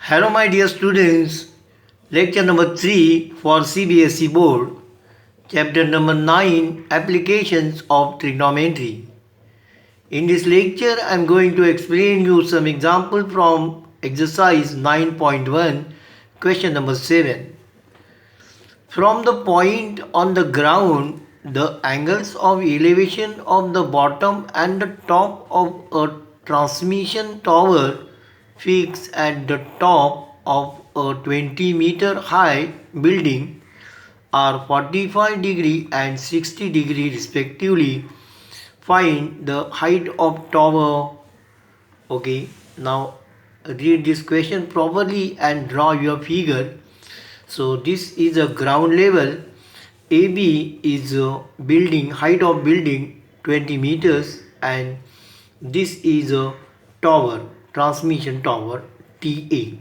Hello, my dear students. Lecture number 3 for CBSE Board. Chapter number 9 Applications of Trigonometry. In this lecture, I am going to explain you some examples from exercise 9.1, question number 7. From the point on the ground, the angles of elevation of the bottom and the top of a transmission tower fixed at the top of a 20-meter high building are 45 degree and 60 degree respectively. Find the height of tower. Okay, now read this question properly and draw your figure. So this is a ground level. AB is a building, height of building 20 meters, and this is a tower, transmission tower TA.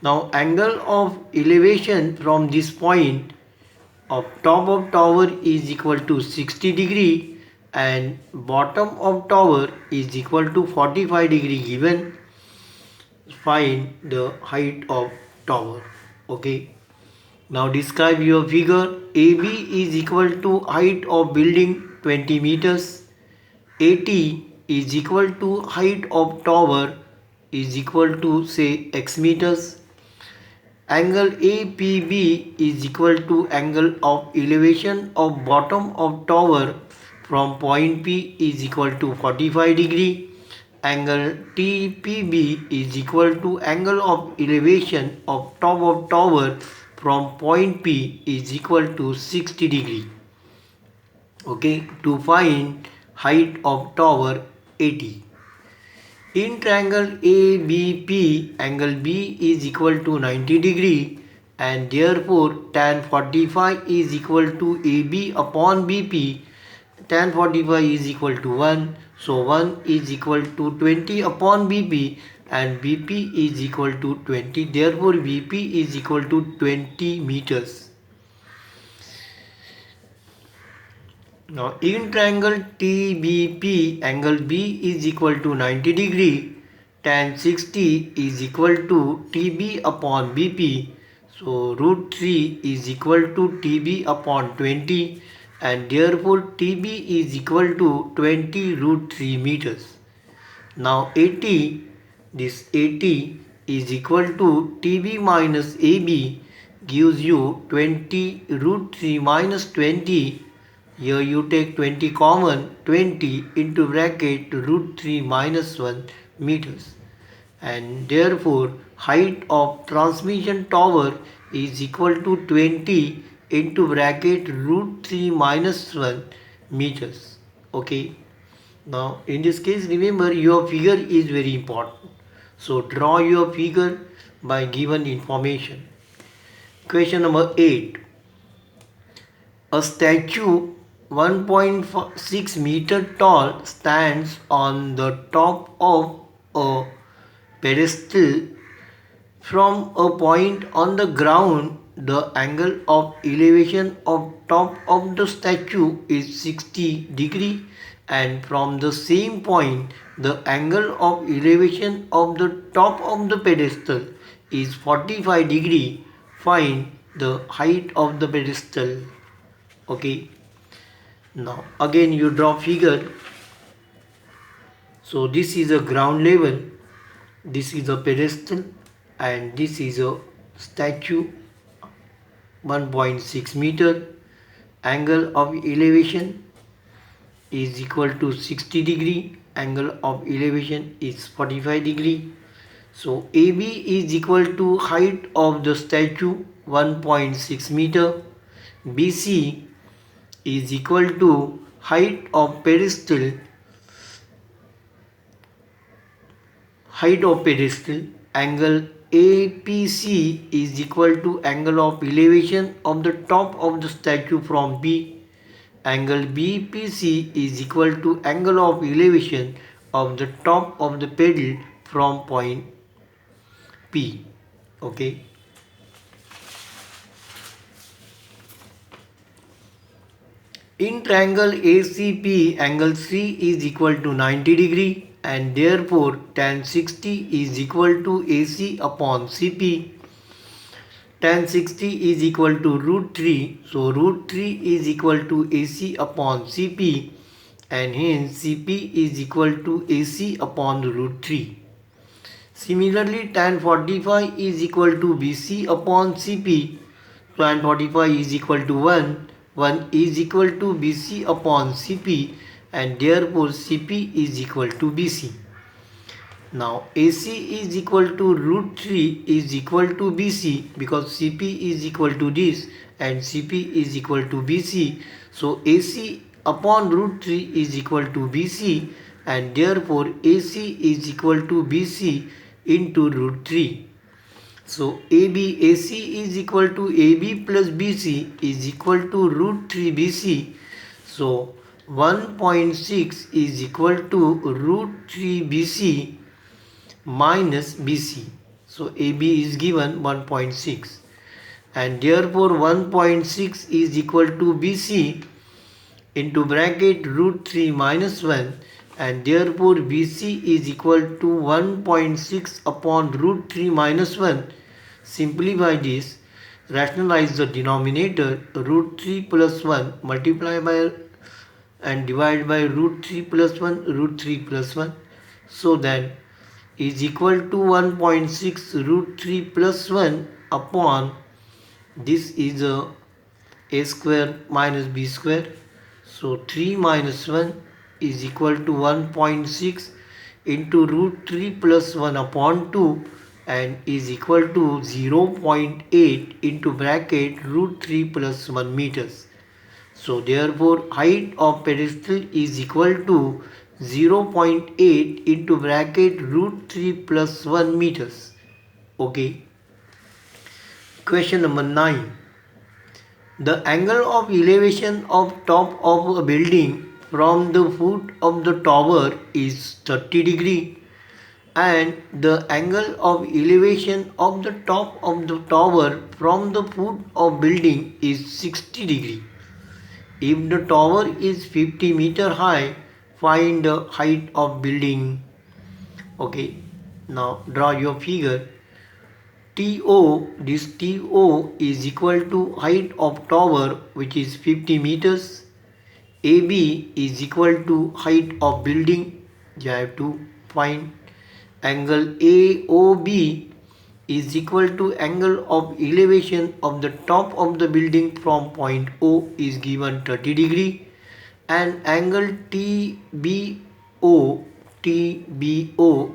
Now angle of elevation from this point of top of tower is equal to 60 degree and bottom of tower is equal to 45 degree given. Find the height of tower. Okay. Now describe your figure. AB is equal to height of building 20 meters. AT is equal to height of tower is equal to say x meters. Angle APB is equal to angle of elevation of bottom of tower from point P is equal to 45 degree. Angle TPB is equal to angle of elevation of top of tower from point P is equal to 60 degree. Okay, to find height of tower AT. In triangle ABP, angle B is equal to 90 degree and therefore tan 45 is equal to AB upon BP. Tan 45 is equal to 1. So 1 is equal to 20 upon BP and BP is equal to 20. Therefore BP is equal to 20 meters. Now in triangle TBP, angle B is equal to 90 degree, tan 60 is equal to TB upon BP. So root 3 is equal to TB upon 20 and therefore TB is equal to 20 root 3 meters. Now this AT is equal to TB minus AB gives you 20 root 3 minus 20. Here you take 20 common, 20 into bracket root 3 minus 1 meters. And therefore height of transmission tower is equal to 20 into bracket root 3 minus 1 meters. Okay. Now in this case remember your figure is very important. So draw your figure by given information. Question number 8. A statue 1.6 meter tall stands on the top of a pedestal. From a point on the ground, the angle of elevation of top of the statue is 60 degree and from the same point the angle of elevation of the top of the pedestal is 45 degree. Find the height of the pedestal. Okay. Now again you draw figure. So this is a ground level, this is a pedestal and this is a statue 1.6 meter. Angle of elevation is equal to 60 degree, angle of elevation is 45 degree. So AB is equal to height of the statue 1.6 meter. BC is equal to height of pedestal, angle APC is equal to angle of elevation of the top of the statue from P. Angle BPC is equal to angle of elevation of the top of the pedal from point P. Okay. In triangle ACP, angle C is equal to 90 degree and therefore tan 60 is equal to AC upon CP. Tan 60 is equal to root 3, so root 3 is equal to AC upon CP, and hence CP is equal to AC upon root 3. Similarly, tan 45 is equal to BC upon CP. Tan 45 is equal to 1. 1 is equal to BC upon CP, and therefore CP is equal to BC. Now AC is equal to root 3 is equal to BC because CP is equal to this and CP is equal to BC. So AC upon root 3 is equal to BC, and therefore AC is equal to BC into root 3. So AC is equal to AB plus BC is equal to root 3 BC. So 1.6 is equal to root 3 BC minus BC. So AB is given 1.6, and therefore 1.6 is equal to BC into bracket root 3 minus 1, and therefore BC is equal to 1.6 upon root 3 minus 1. Simplify this, rationalize the denominator, root 3 plus 1 multiply by and divide by root 3 plus 1, root 3 plus 1. So then is equal to 1.6 root 3 plus 1 upon this is a square minus b square. So 3 minus 1 is equal to 1.6 into root 3 plus 1 upon 2 and is equal to 0.8 into bracket root 3 plus 1 meters. So therefore height of pedestal is equal to 0.8 into bracket root 3 plus 1 meters. Okay. Question number 9. The angle of elevation of top of a building from the foot of the tower is 30 degree, and the angle of elevation of the top of the tower from the foot of building is 60 degree. If the tower is 50 meter high, find the height of building. Okay, now draw your figure. This TO is equal to height of tower, which is 50 meters. AB is equal to height of building. You have to find angle AOB is equal to angle of elevation of the top of the building from point O is given 30 degree, and angle TBO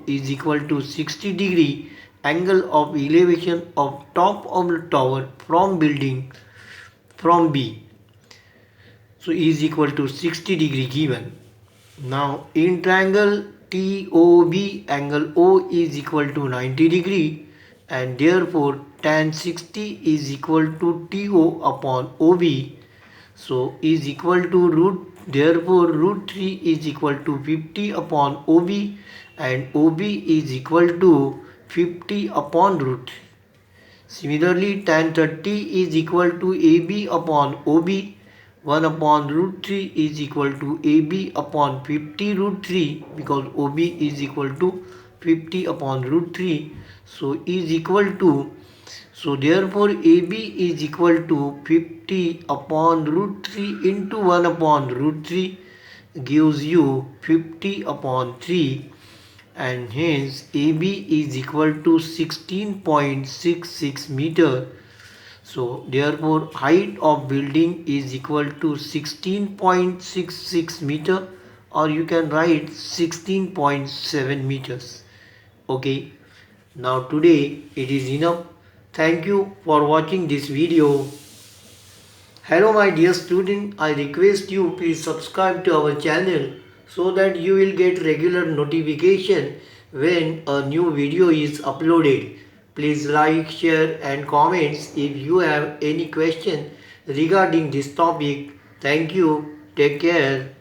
is equal to 60 degree angle of elevation of top of the tower from building from B. So is equal to 60 degree given. Now in triangle TOB, angle O is equal to 90 degree, and therefore tan 60 is equal to TO upon OB. So is equal to therefore root 3 is equal to 50 upon OB, and OB is equal to 50 upon root 3. Similarly, tan 30 is equal to AB upon OB. 1 upon root 3 is equal to AB upon 50 root 3 because OB is equal to 50 upon root 3. So is equal to, so therefore AB is equal to 50 upon root 3 into 1 upon root 3 gives you 50 upon 3, and hence AB is equal to 16.66 meter. So therefore height of building is equal to 16.66 meter, or you can write 16.7 meters. Okay. Now today it is enough. Thank you for watching this video. Hello my dear student, I request you please subscribe to our channel so that you will get regular notification when a new video is uploaded. Please like, share and comments if you have any question regarding this topic. Thank you. Take care.